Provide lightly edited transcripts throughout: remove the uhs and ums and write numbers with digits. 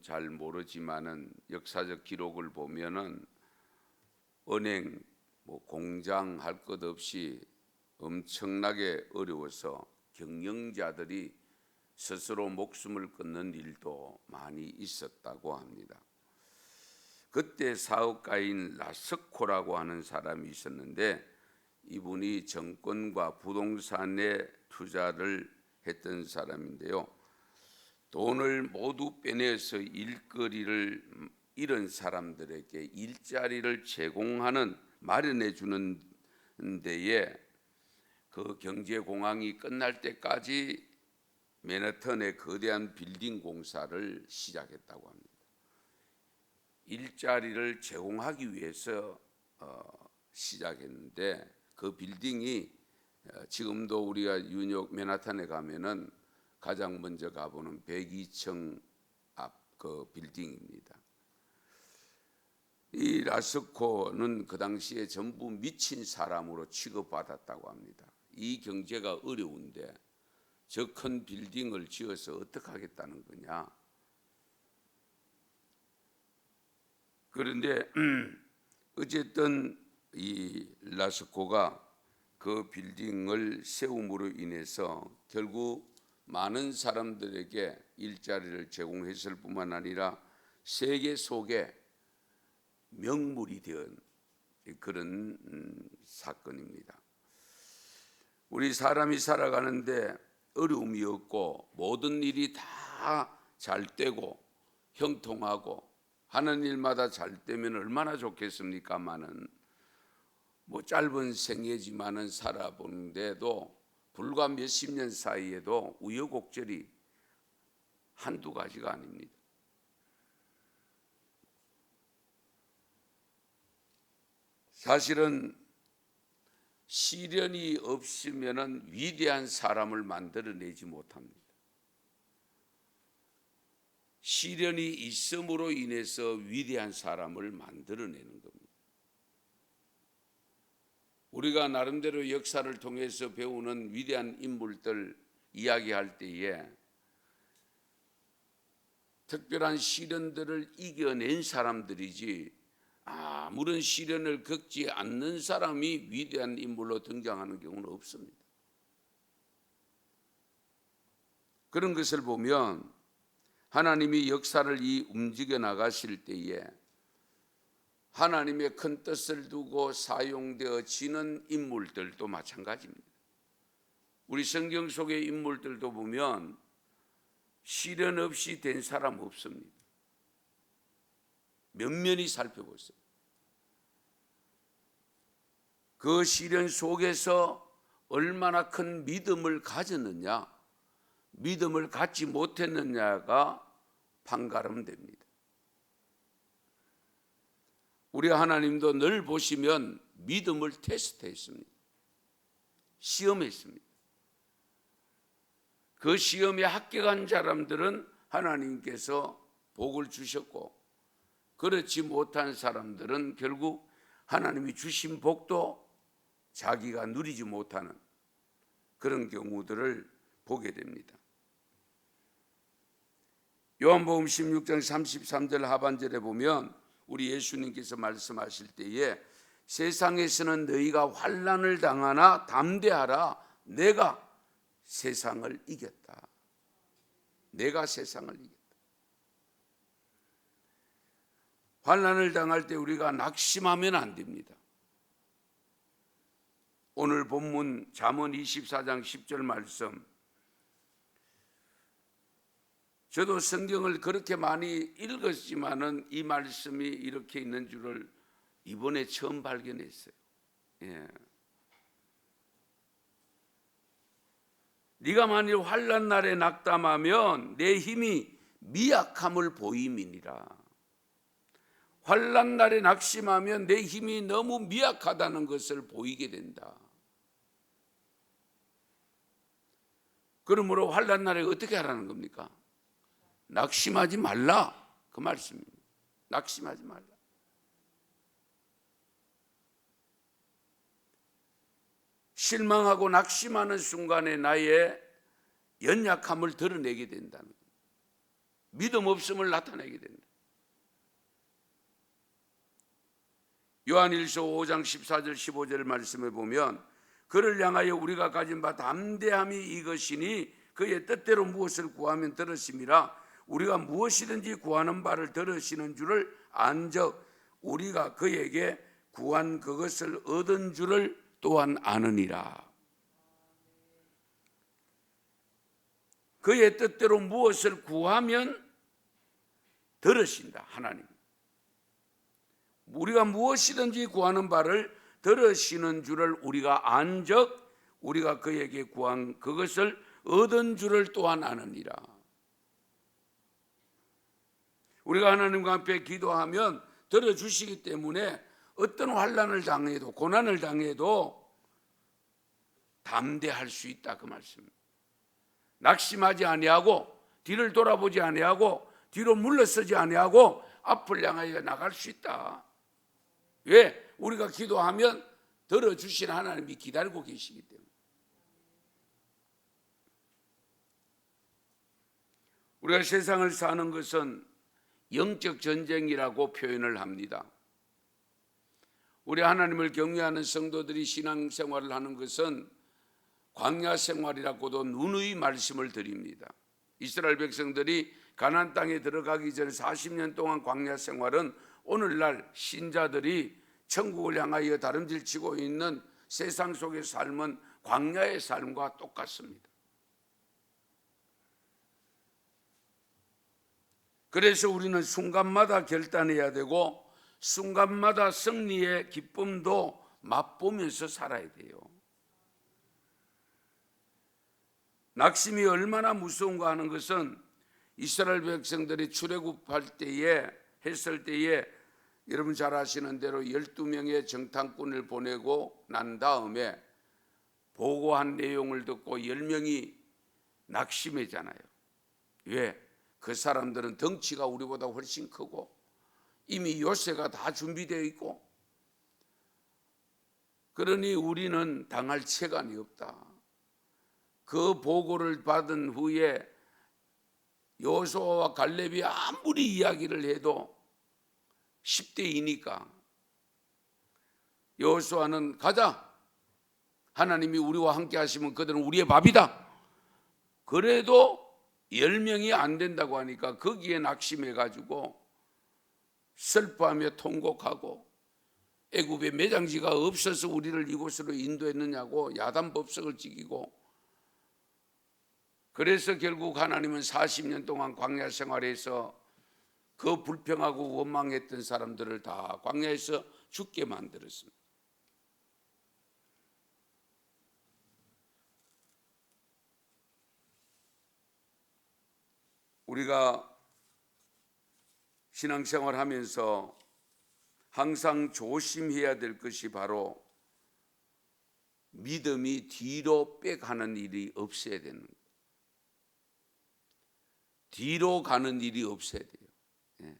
잘 모르지만은 역사적 기록을 보면은 은행, 공장 할 것 없이 엄청나게 어려워서 경영자들이 스스로 목숨을 끊는 일도 많이 있었다고 합니다. 그때 사업가인 라스코라고 하는 사람이 있었는데 이분이 정권과 부동산에 투자를 했던 사람인데요. 돈을 모두 빼내서 일거리를 잃은 사람들에게 일자리를 마련해 주는 데에 그 경제공황이 끝날 때까지 맨해튼의 거대한 빌딩 공사를 시작했다고 합니다. 일자리를 제공하기 위해서 시작했는데 그 빌딩이 지금도 우리가 뉴욕 맨하탄에 가면은 가장 먼저 가보는 102층 앞 그 빌딩입니다. 이 라스코는 그 당시에 전부 미친 사람으로 취급받았다고 합니다. 이 경제가 어려운데 저 큰 빌딩을 지어서 어떻게 하겠다는 거냐. 그런데 어쨌든 이 라스코가 그 빌딩을 세움으로 인해서 결국 많은 사람들에게 일자리를 제공했을 뿐만 아니라 세계 속에 명물이 된 그런 사건입니다. 우리 사람이 살아가는데 어려움이 없고 모든 일이 다 잘 되고 형통하고 하는 일마다 잘 되면 얼마나 좋겠습니까마는 짧은 생애지만은 살아보는데도 불과 몇십 년 사이에도 우여곡절이 한두 가지가 아닙니다. 사실은 시련이 없으면 위대한 사람을 만들어내지 못합니다. 시련이 있음으로 인해서 위대한 사람을 만들어내는 겁니다. 우리가 나름대로 역사를 통해서 배우는 위대한 인물들 이야기할 때에 특별한 시련들을 이겨낸 사람들이지 아무런 시련을 겪지 않는 사람이 위대한 인물로 등장하는 경우는 없습니다. 그런 것을 보면 하나님이 역사를 움직여 나가실 때에 하나님의 큰 뜻을 두고 사용되어지는 인물들도 마찬가지입니다. 우리 성경 속의 인물들도 보면 시련 없이 된 사람 없습니다. 면면히 살펴보세요. 그 시련 속에서 얼마나 큰 믿음을 가졌느냐, 믿음을 갖지 못했느냐가 판가름됩니다. 우리 하나님도 늘 보시면 믿음을 테스트했습니다. 시험했습니다. 그 시험에 합격한 사람들은 하나님께서 복을 주셨고 그렇지 못한 사람들은 결국 하나님이 주신 복도 자기가 누리지 못하는 그런 경우들을 보게 됩니다. 요한복음 16장 33절 하반절에 보면 우리 예수님께서 말씀하실 때에 세상에서는 너희가 환난을 당하나 담대하라 내가 세상을 이겼다. 내가 세상을 이겼다. 환난을 당할 때 우리가 낙심하면 안 됩니다. 오늘 본문 잠언 24장 10절 말씀, 저도 성경을 그렇게 많이 읽었지만은 이 말씀이 이렇게 있는 줄을 이번에 처음 발견했어요. 네가 만일 환난 날에 낙담하면 내 힘이 미약함을 보임이니라. 환난 날에 낙심하면 내 힘이 너무 미약하다는 것을 보이게 된다. 그러므로 환난 날에 어떻게 하라는 겁니까? 낙심하지 말라 그 말씀입니다. 낙심하지 말라. 실망하고 낙심하는 순간에 나의 연약함을 드러내게 된다는 겁니다. 믿음 없음을 나타내게 된다. 요한일서 5장 14절 15절 말씀을 보면 그를 향하여 우리가 가진 바 담대함이 이것이니 그의 뜻대로 무엇을 구하면 들으심이라. 우리가 무엇이든지 구하는 바를 들으시는 줄을 안적 우리가 그에게 구한 그것을 얻은 줄을 또한 아느니라. 그의 뜻대로 무엇을 구하면 들으신다. 하나님. 우리가 무엇이든지 구하는 바를 들으시는 줄을 우리가 안적 우리가 그에게 구한 그것을 얻은 줄을 또한 아느니라. 우리가 하나님과 함께 기도하면 들어주시기 때문에 어떤 환난을 당해도 고난을 당해도 담대할 수 있다 그 말씀입니다. 낙심하지 아니하고 뒤를 돌아보지 아니하고 뒤로 물러서지 아니하고 앞을 향하여 나갈 수 있다. 왜? 우리가 기도하면 들어주신 하나님이 기다리고 계시기 때문에. 우리가 세상을 사는 것은 영적 전쟁이라고 표현을 합니다. 우리 하나님을 경외하는 성도들이 신앙생활을 하는 것은 광야 생활이라고도 누누이 말씀을 드립니다. 이스라엘 백성들이 가나안 땅에 들어가기 전 40년 동안 광야 생활은 오늘날 신자들이 천국을 향하여 다름질치고 있는 세상 속의 삶은 광야의 삶과 똑같습니다. 그래서 우리는 순간마다 결단해야 되고 순간마다 승리의 기쁨도 맛보면서 살아야 돼요. 낙심이 얼마나 무서운가 하는 것은 이스라엘 백성들이 출애굽할 때에 했을 때에 여러분 잘 아시는 대로 12명의 정탐꾼을 보내고 난 다음에 보고한 내용을 듣고 10명이 낙심했잖아요. 왜? 그 사람들은 덩치가 우리보다 훨씬 크고 이미 요새가 다 준비되어 있고 그러니 우리는 당할 체간이 없다. 그 보고를 받은 후에 여호수아와 갈렙이 아무리 이야기를 해도 10대이니까 여호수아는 가자. 하나님이 우리와 함께 하시면 그들은 우리의 밥이다. 그래도 10명이 안 된다고 하니까 거기에 낙심해가지고 슬퍼하며 통곡하고 애굽에 매장지가 없어서 우리를 이곳으로 인도했느냐고 야단법석을 지키고 그래서 결국 하나님은 40년 동안 광야 생활에서 그 불평하고 원망했던 사람들을 다 광야에서 죽게 만들었습니다. 우리가 신앙생활 하면서 항상 조심해야 될 것이 바로 믿음이 뒤로 빼가는 일이 없어야 되는 거예요. 뒤로 가는 일이 없어야 돼요. 예.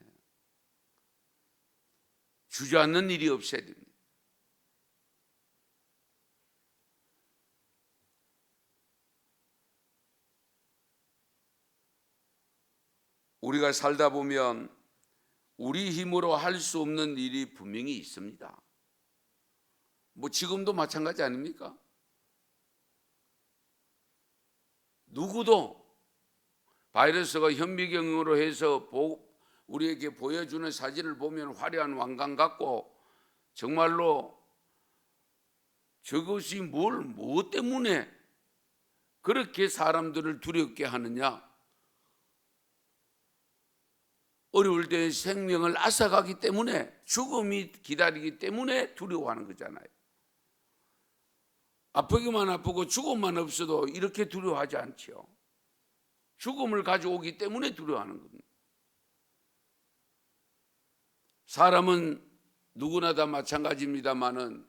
주저앉는 일이 없어야 됩니다. 우리가 살다 보면 우리 힘으로 할 수 없는 일이 분명히 있습니다. 뭐 지금도 마찬가지 아닙니까? 누구도 바이러스가 현미경으로 해서 우리에게 보여주는 사진을 보면 화려한 왕관 같고 정말로 저것이 무엇 때문에 그렇게 사람들을 두렵게 하느냐? 어려울 때 생명을 앗아가기 때문에 죽음이 기다리기 때문에 두려워하는 거잖아요. 아프기만 아프고 죽음만 없어도 이렇게 두려워하지 않죠. 죽음을 가져오기 때문에 두려워하는 겁니다. 사람은 누구나 다 마찬가지입니다만은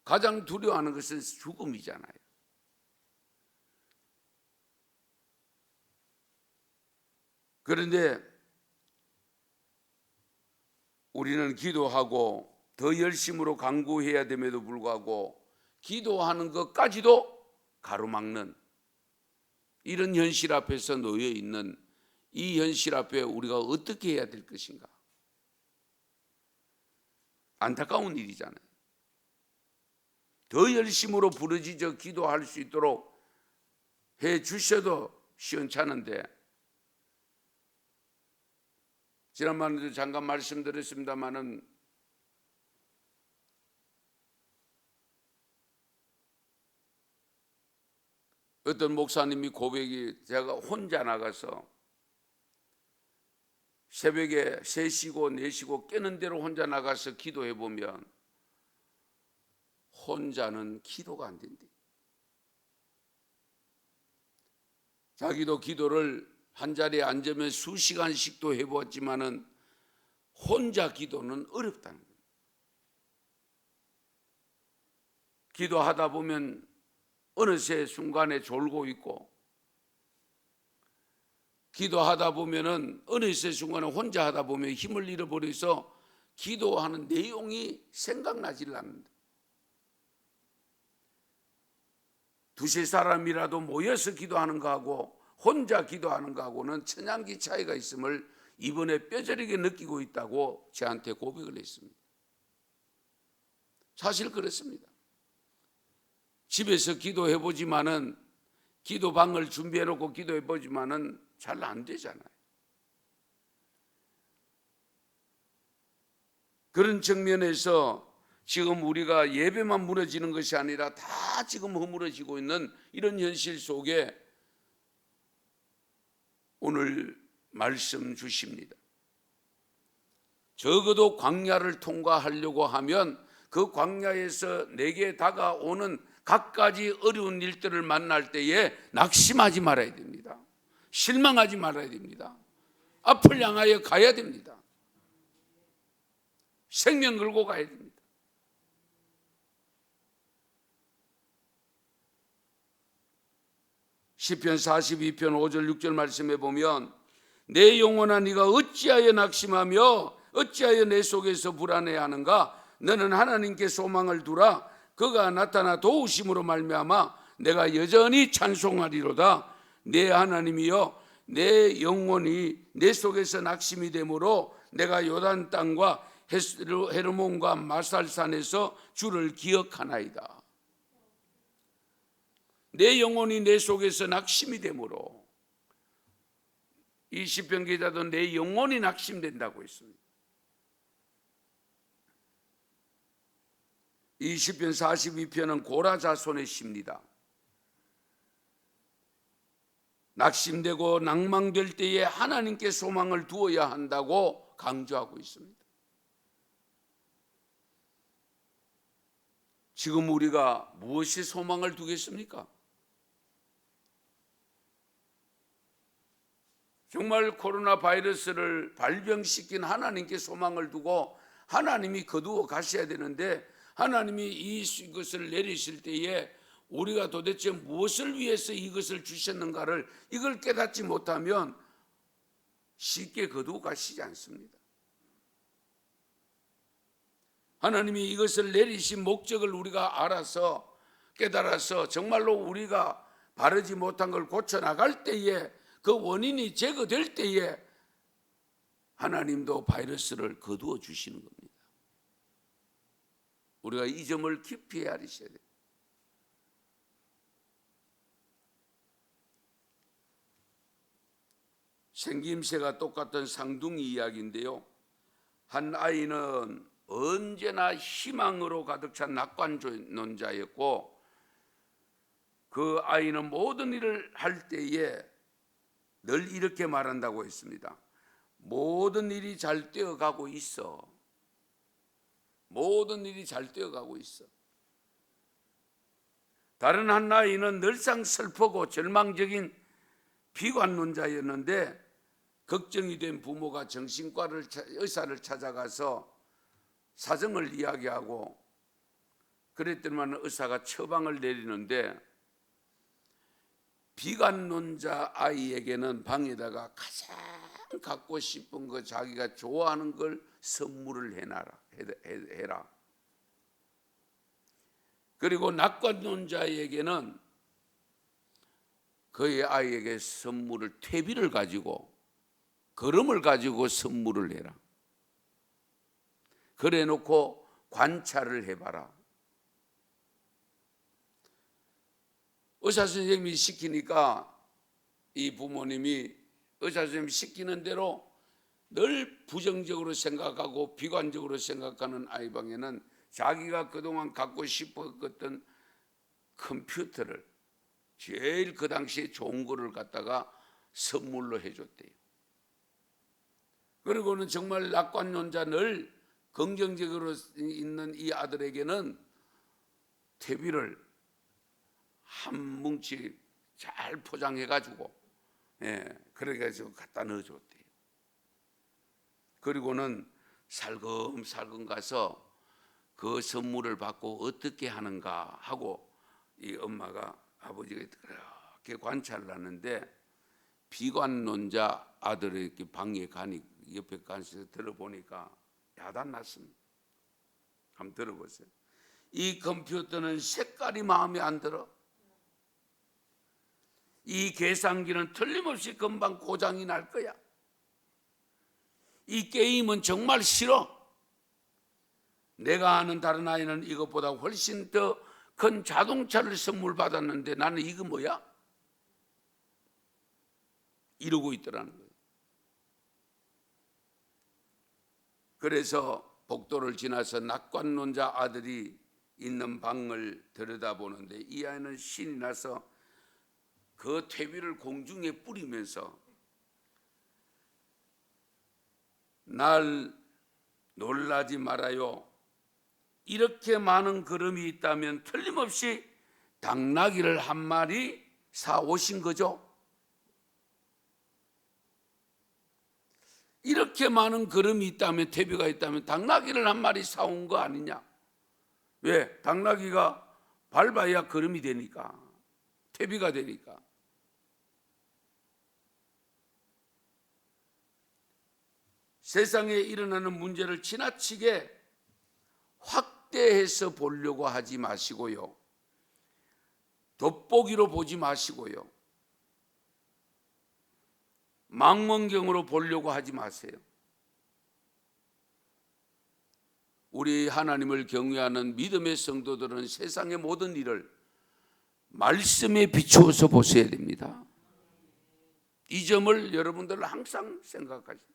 가장 두려워하는 것은 죽음이잖아요. 그런데 우리는 기도하고 더 열심으로 간구해야 됨에도 불구하고 기도하는 것까지도 가로막는 이런 현실 앞에서 놓여 있는 이 현실 앞에 우리가 어떻게 해야 될 것인가? 안타까운 일이잖아요. 더 열심으로 부르짖어 기도할 수 있도록 해 주셔도 시원찮은데, 지난번에도 잠깐 말씀드렸습니다마는 어떤 목사님이 고백이, 제가 혼자 나가서 새벽에 3시고 4시고 깨는 대로 혼자 나가서 기도해 보면 혼자는 기도가 안 된대. 자기도 기도를 한 자리에 앉으면 수시간씩도 해보았지만은 혼자 기도는 어렵다는 거예요. 기도하다 보면 어느새 순간에 졸고 있고, 기도하다 보면은 어느새 순간에 혼자 하다 보면 힘을 잃어버려서 기도하는 내용이 생각나질 않는다. 두세 사람이라도 모여서 기도하는 거하고 혼자 기도하는 거하고는 천양기 차이가 있음을 이번에 뼈저리게 느끼고 있다고 저한테 고백을 했습니다. 사실 그렇습니다. 집에서 기도해보지만은, 기도방을 준비해놓고 기도해보지만은 잘 안 되잖아요. 그런 측면에서 지금 우리가 예배만 무너지는 것이 아니라 다 지금 허물어지고 있는 이런 현실 속에 오늘 말씀 주십니다. 적어도 광야를 통과하려고 하면 그 광야에서 내게 다가오는 갖가지 어려운 일들을 만날 때에 낙심하지 말아야 됩니다. 실망하지 말아야 됩니다. 앞을 향하여 가야 됩니다. 생명 걸고 가야 됩니다. 시편 42편 5절 6절 말씀에 보면 내 영혼아 네가 어찌하여 낙심하며 어찌하여 내 속에서 불안해하는가? 너는 하나님께 소망을 두라. 그가 나타나 도우심으로 말미암아 내가 여전히 찬송하리로다. 내 하나님이여, 내 영혼이 내 속에서 낙심이 되므로 내가 요단 땅과 헤르몬과 마살산에서 주를 기억하나이다. 내 영혼이 내 속에서 낙심이 되므로, 이 시편 기자도 내 영혼이 낙심된다고 했습니다. 이 시편 42편은 고라 자손의 시입니다. 낙심되고 낭망될 때에 하나님께 소망을 두어야 한다고 강조하고 있습니다. 지금 우리가 무엇에 소망을 두겠습니까? 정말 코로나 바이러스를 발병시킨 하나님께 소망을 두고 하나님이 거두어 가셔야 되는데, 하나님이 이것을 내리실 때에 우리가 도대체 무엇을 위해서 이것을 주셨는가를 이걸 깨닫지 못하면 쉽게 거두어 가시지 않습니다. 하나님이 이것을 내리신 목적을 우리가 알아서 깨달아서 정말로 우리가 바르지 못한 걸 고쳐나갈 때에, 그 원인이 제거될 때에 하나님도 바이러스를 거두어 주시는 겁니다. 우리가 이 점을 깊이 헤아리셔야 돼요. 생김새가 똑같은 쌍둥이 이야기인데요, 한 아이는 언제나 희망으로 가득 찬 낙관론자였고, 그 아이는 모든 일을 할 때에 늘 이렇게 말한다고 했습니다. 모든 일이 잘 되어가고 있어. 모든 일이 잘 되어가고 있어. 다른 한 아이는 늘상 슬프고 절망적인 비관론자였는데, 걱정이 된 부모가 정신과를 의사를 찾아가서 사정을 이야기하고 그랬더니만 의사가 처방을 내리는데, 비관론자 아이에게는 방에다가 가장 갖고 싶은 거, 자기가 좋아하는 걸 선물을 해라. 그리고 낙관론자에게는 그의 아이에게 선물을 퇴비를 가지고 걸음을 가지고 선물을 해라. 그래 놓고 관찰을 해봐라. 의사 선생님이 시키니까 이 부모님이 의사 선생님이 시키는 대로 늘 부정적으로 생각하고 비관적으로 생각하는 아이방에는 자기가 그동안 갖고 싶었던 컴퓨터를 제일 그 당시에 좋은 거를 갖다가 선물로 해줬대요. 그리고는 정말 낙관론자 늘 긍정적으로 있는 이 아들에게는 퇴비를 한 뭉치 잘 포장해가지고 그래가지고 갖다 넣어줬대요. 그리고는 살금살금 가서 그 선물을 받고 어떻게 하는가 하고 이 엄마가 아버지가 그렇게 관찰을 하는데 비관론자 아들의 방에 가니 옆에 가서 들어보니까 야단났습니다. 한번 들어보세요. 이 컴퓨터는 색깔이 마음에 안 들어. 이 계산기는 틀림없이 금방 고장이 날 거야. 이 게임은 정말 싫어. 내가 아는 다른 아이는 이것보다 훨씬 더 큰 자동차를 선물 받았는데 나는 이거 뭐야? 이러고 있더라는 거예요. 그래서 복도를 지나서 낙관론자 아들이 있는 방을 들여다보는데 이 아이는 신이 나서 그 퇴비를 공중에 뿌리면서 날 놀라지 말아요. 이렇게 많은 걸음이 있다면 틀림없이 당나귀를 한 마리 사 오신 거죠. 이렇게 많은 걸음이 있다면 퇴비가 있다면 당나귀를 한 마리 사온 거 아니냐? 왜? 당나귀가 밟아야 걸음이 되니까, 퇴비가 되니까. 세상에 일어나는 문제를 지나치게 확대해서 보려고 하지 마시고요. 돋보기로 보지 마시고요. 망원경으로 보려고 하지 마세요. 우리 하나님을 경외하는 믿음의 성도들은 세상의 모든 일을 말씀에 비추어서 보셔야 됩니다. 이 점을 여러분들 항상 생각하십시오.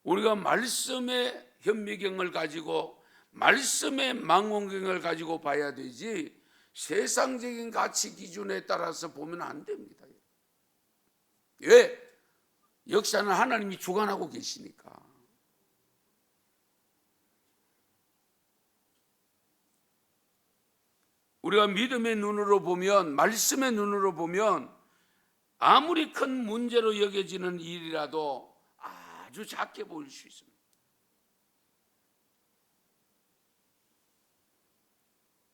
우리가 말씀의 현미경을 가지고 말씀의 망원경을 가지고 봐야 되지 세상적인 가치 기준에 따라서 보면 안 됩니다. 왜? 역사는 하나님이 주관하고 계시니까. 우리가 믿음의 눈으로 보면, 말씀의 눈으로 보면 아무리 큰 문제로 여겨지는 일이라도 아주 작게 보일 수 있습니다.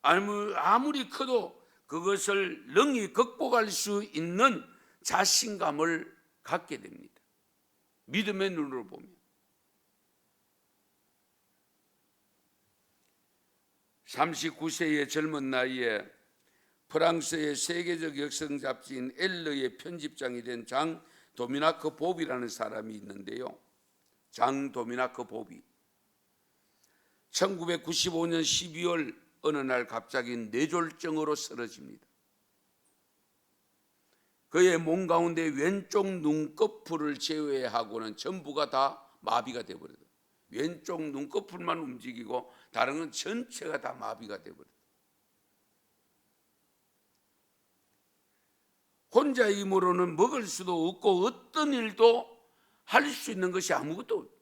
아무리 커도 그것을 능히 극복할 수 있는 자신감을 갖게 됩니다. 믿음의 눈으로 보면. 39세의 젊은 나이에 프랑스의 세계적 여성 잡지인 엘르의 편집장이 된 장 도미나크 보비라는 사람이 있는데요. 장 도미나크 보비. 1995년 12월 어느 날 갑자기 뇌졸중으로 쓰러집니다. 그의 몸 가운데 왼쪽 눈꺼풀을 제외하고는 전부가 다 마비가 되어버려요. 왼쪽 눈꺼풀만 움직이고 다른 건 전체가 다 마비가 되어버려요. 혼자 힘으로는 먹을 수도 없고 어떤 일도 할 수 있는 것이 아무것도 없어요.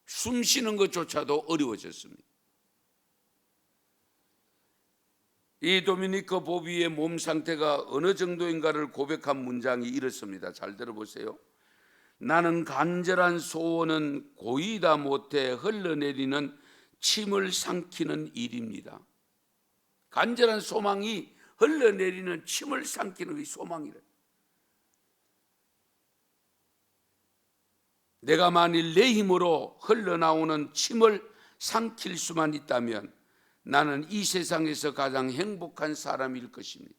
숨 쉬는 것조차도 어려워졌습니다. 이 도미니크 보비의 몸 상태가 어느 정도인가를 고백한 문장이 이렇습니다. 잘 들어보세요. 나는 간절한 소원은 고이다 못해 흘러내리는 침을 삼키는 일입니다. 간절한 소망이 흘러내리는 침을 삼키는 게 소망이래. 내가 만일 내 힘으로 흘러나오는 침을 삼킬 수만 있다면 나는 이 세상에서 가장 행복한 사람일 것입니다.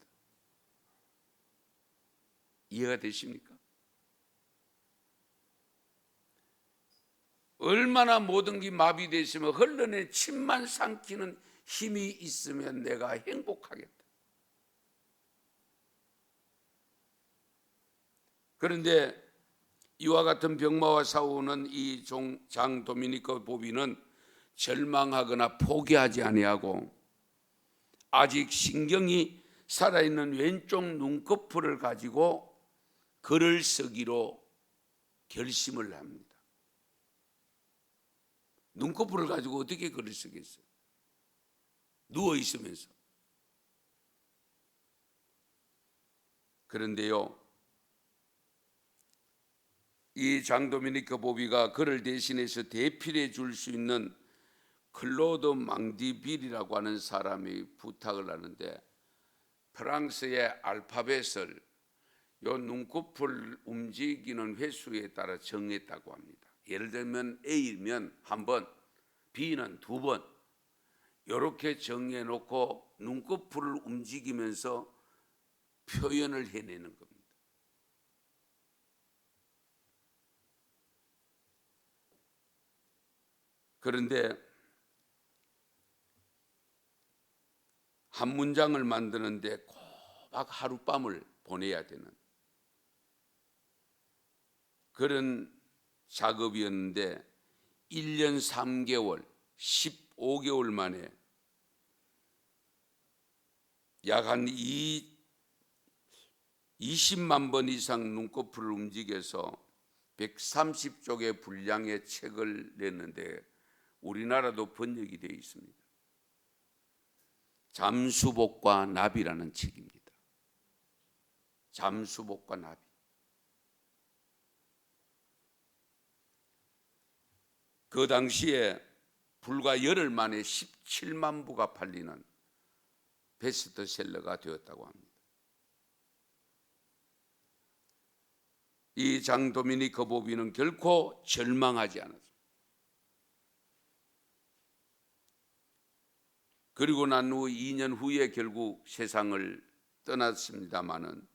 이해가 되십니까? 얼마나 모든 게 마비되어 있으면 흘러내 침만 삼키는 힘이 있으면 내가 행복하겠다. 그런데 이와 같은 병마와 싸우는 이 장 도미니코 보비는 절망하거나 포기하지 아니하고 아직 신경이 살아있는 왼쪽 눈꺼풀을 가지고 글을 쓰기로 결심을 합니다. 눈꺼풀을 가지고 어떻게 글을 쓰겠어요? 누워 있으면서. 그런데요, 이 장 도미니코 보비가 그를 대신해서 대필해 줄 수 있는 클로드 망디빌이라고 하는 사람이 부탁을 하는데 프랑스의 알파벳을 요 눈꺼풀 움직이는 횟수에 따라 정했다고 합니다. 예를 들면 A면 한 번, B는 두 번, 이렇게 정해놓고 눈꺼풀을 움직이면서 표현을 해내는 겁니다. 그런데 한 문장을 만드는데 꼬박 하룻밤을 보내야 되는 그런 작업이었는데 1년 3개월, 15개월 만에 약 한 20만 번 이상 눈꺼풀을 움직여서 130쪽의 분량의 책을 냈는데 우리나라도 번역이 되어 있습니다. 잠수복과 나비라는 책입니다. 잠수복과 나비. 그 당시에 불과 열흘 만에 17만 부가 팔리는 베스트셀러가 되었다고 합니다. 이 장 도미니코 보비는 결코 절망하지 않았습니다. 그리고 난 후 2년 후에 결국 세상을 떠났습니다마는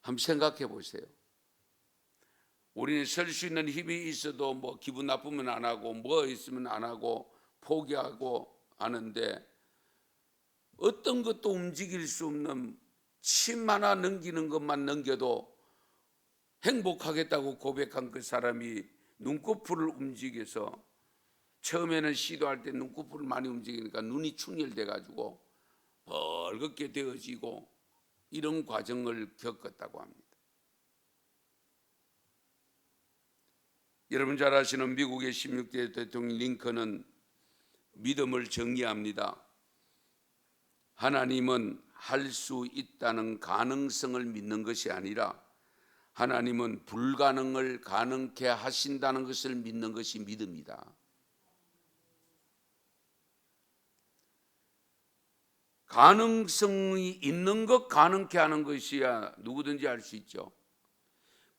한번 생각해 보세요. 우리는 설 수 있는 힘이 있어도 뭐 기분 나쁘면 안 하고 뭐 있으면 안 하고 포기하고 하는데 어떤 것도 움직일 수 없는 침 하나 넘기는 것만 넘겨도 행복하겠다고 고백한 그 사람이 눈꺼풀을 움직여서 처음에는 시도할 때 눈꺼풀을 많이 움직이니까 눈이 충혈돼 가지고 벌겋게 되어지고 이런 과정을 겪었다고 합니다. 여러분 잘 아시는 미국의 16대 대통령 링컨은 믿음을 정의합니다. 하나님은 할 수 있다는 가능성을 믿는 것이 아니라 하나님은 불가능을 가능케 하신다는 것을 믿는 것이 믿음이다. 가능성이 있는 것 가능케 하는 것이야 누구든지 할 수 있죠.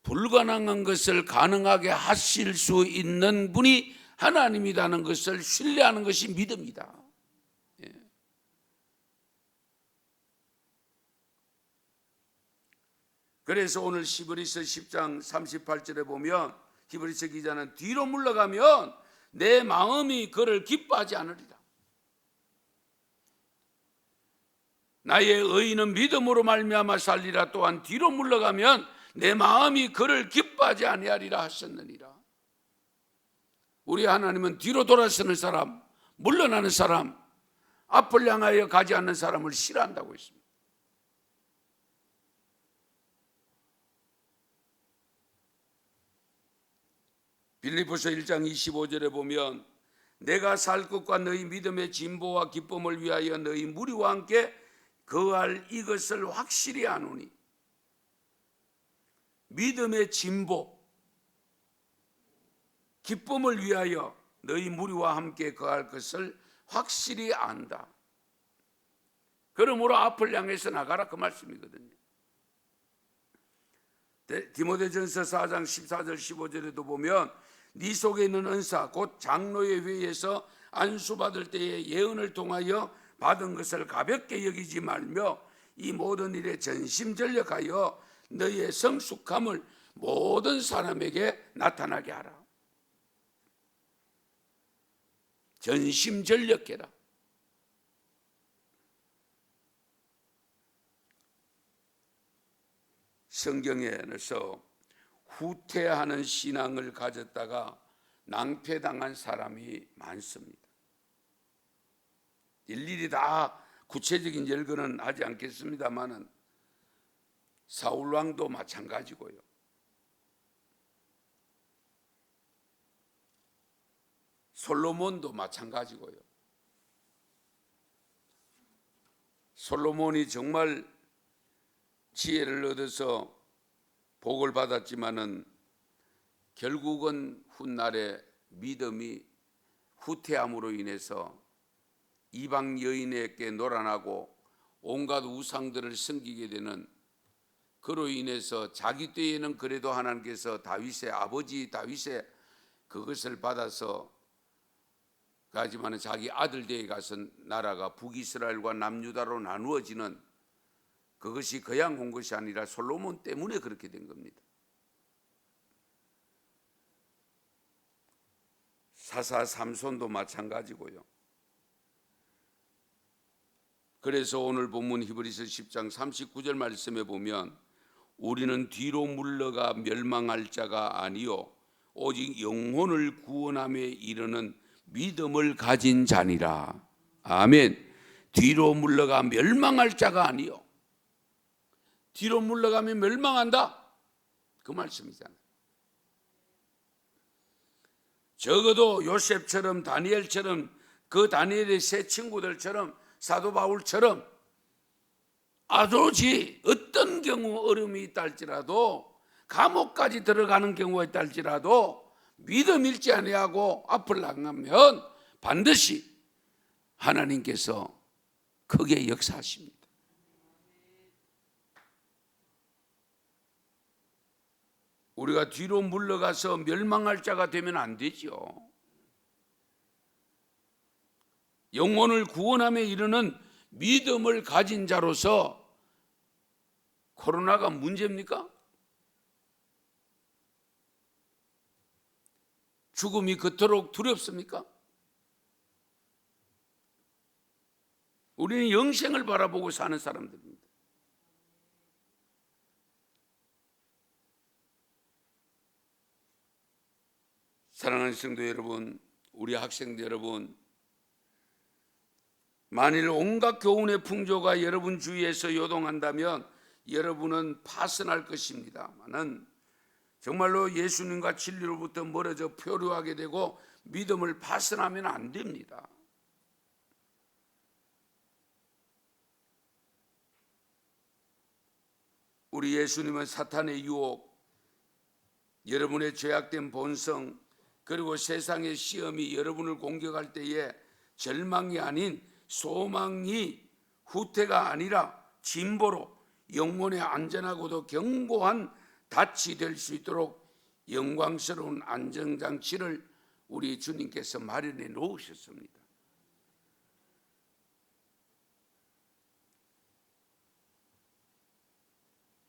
불가능한 것을 가능하게 하실 수 있는 분이 하나님이라는 것을 신뢰하는 것이 믿음이다. 예. 그래서 오늘 히브리서 10장 38절에 보면 히브리서 기자는 뒤로 물러가면 내 마음이 그를 기뻐하지 않으리라. 나의 의인은 믿음으로 말미암아 살리라. 또한 뒤로 물러가면 내 마음이 그를 기뻐하지 아니하리라 하셨느니라. 우리 하나님은 뒤로 돌아서는 사람, 물러나는 사람, 앞을 향하여 가지 않는 사람을 싫어한다고 했습니다. 빌립보서 1장 25절에 보면 내가 살 것과 너희 믿음의 진보와 기쁨을 위하여 너희 무리와 함께 거할 이것을 확실히 아노니. 믿음의 진보, 기쁨을 위하여 너희 무리와 함께 거할 것을 확실히 안다. 그러므로 앞을 향해서 나가라 그 말씀이거든요. 디모데전서 4장 14절 15절에도 보면 네 속에 있는 은사 곧 장로의 회의에서 안수받을 때에 예언을 통하여 받은 것을 가볍게 여기지 말며 이 모든 일에 전심전력하여 너희의 성숙함을 모든 사람에게 나타나게 하라. 전심전력해라. 성경에서 후퇴하는 신앙을 가졌다가 낭패당한 사람이 많습니다. 일일이 다 구체적인 열거는 하지 않겠습니다만은 사울왕도 마찬가지고요. 솔로몬도 마찬가지고요. 솔로몬이 정말 지혜를 얻어서 복을 받았지만은 결국은 훗날에 믿음이 후퇴함으로 인해서 이방 여인에게 놀아나고 온갖 우상들을 섬기게 되는, 그로 인해서 자기 때에는 그래도 하나님께서 다윗의 아버지 다윗의 그것을 받아서 하지만 자기 아들 때에 가서 나라가 북이스라엘과 남유다로 나누어지는, 그것이 그냥 온 것이 아니라 솔로몬 때문에 그렇게 된 겁니다. 사사 삼손도 마찬가지고요. 그래서 오늘 본문 히브리서 10장 39절 말씀에 보면 우리는 뒤로 물러가 멸망할 자가 아니요 오직 영혼을 구원함에 이르는 믿음을 가진 자니라. 아멘. 뒤로 물러가 멸망할 자가 아니요. 뒤로 물러가면 멸망한다, 그 말씀이잖아요. 적어도 요셉처럼 다니엘처럼 그 다니엘의 세 친구들처럼 사도 바울처럼 아도지 어떤 경우 어려움이 있다 할지라도 감옥까지 들어가는 경우가 있다 할지라도 믿음 잃지 아니하고 앞을 나가면 반드시 하나님께서 크게 역사하십니다. 우리가 뒤로 물러가서 멸망할 자가 되면 안 되죠. 영혼을 구원함에 이르는 믿음을 가진 자로서, 코로나가 문제입니까? 죽음이 그토록 두렵습니까? 우리는 영생을 바라보고 사는 사람들입니다. 사랑하는 성도 여러분, 우리 학생들 여러분, 만일 온갖 교훈의 풍조가 여러분 주위에서 요동한다면 여러분은 파선할 것입니다만은 정말로 예수님과 진리로부터 멀어져 표류하게 되고 믿음을 파선하면 안 됩니다. 우리 예수님은 사탄의 유혹, 여러분의 죄악된 본성, 그리고 세상의 시험이 여러분을 공격할 때에 절망이 아닌 소망이 후퇴가 아니라 진보로 영혼의 안전하고도 견고한 닻이 될 수 있도록 영광스러운 안전장치를 우리 주님께서 마련해 놓으셨습니다.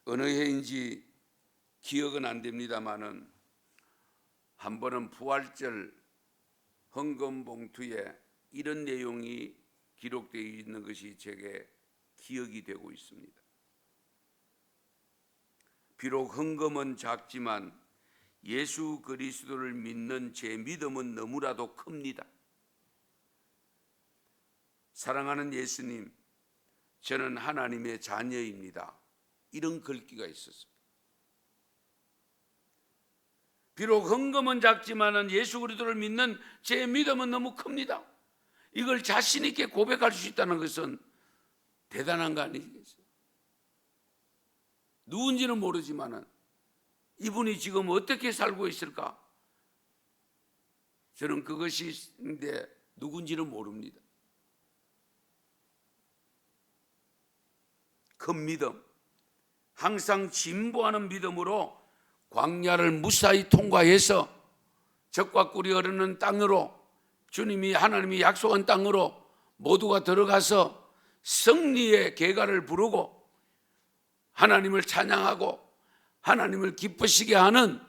어느 해인지 기억은 안 됩니다만은 한 번은 부활절 헌금 봉투에 이런 내용이 기록되어 있는 것이 제게 기억이 되고 있습니다. 비록 헌금은 작지만 예수 그리스도를 믿는 제 믿음은 너무나도 큽니다. 사랑하는 예수님, 저는 하나님의 자녀입니다. 이런 글귀가 있었습니다. 비록 헌금은 작지만 예수 그리스도를 믿는 제 믿음은 너무 큽니다. 이걸 자신 있게 고백할 수 있다는 것은 대단한 거 아니겠어요? 누군지는 모르지만 이분이 지금 어떻게 살고 있을까? 저는 그것인데 누군지는 모릅니다. 큰 믿음, 항상 진보하는 믿음으로 광야를 무사히 통과해서 적과 꿀이 흐르는 땅으로, 주님이 하나님이 약속한 땅으로 모두가 들어가서 승리의 계가를 부르고 하나님을 찬양하고 하나님을 기쁘시게 하는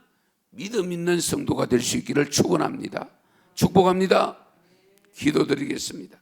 믿음 있는 성도가 될 수 있기를 축원합니다. 축복합니다. 기도드리겠습니다.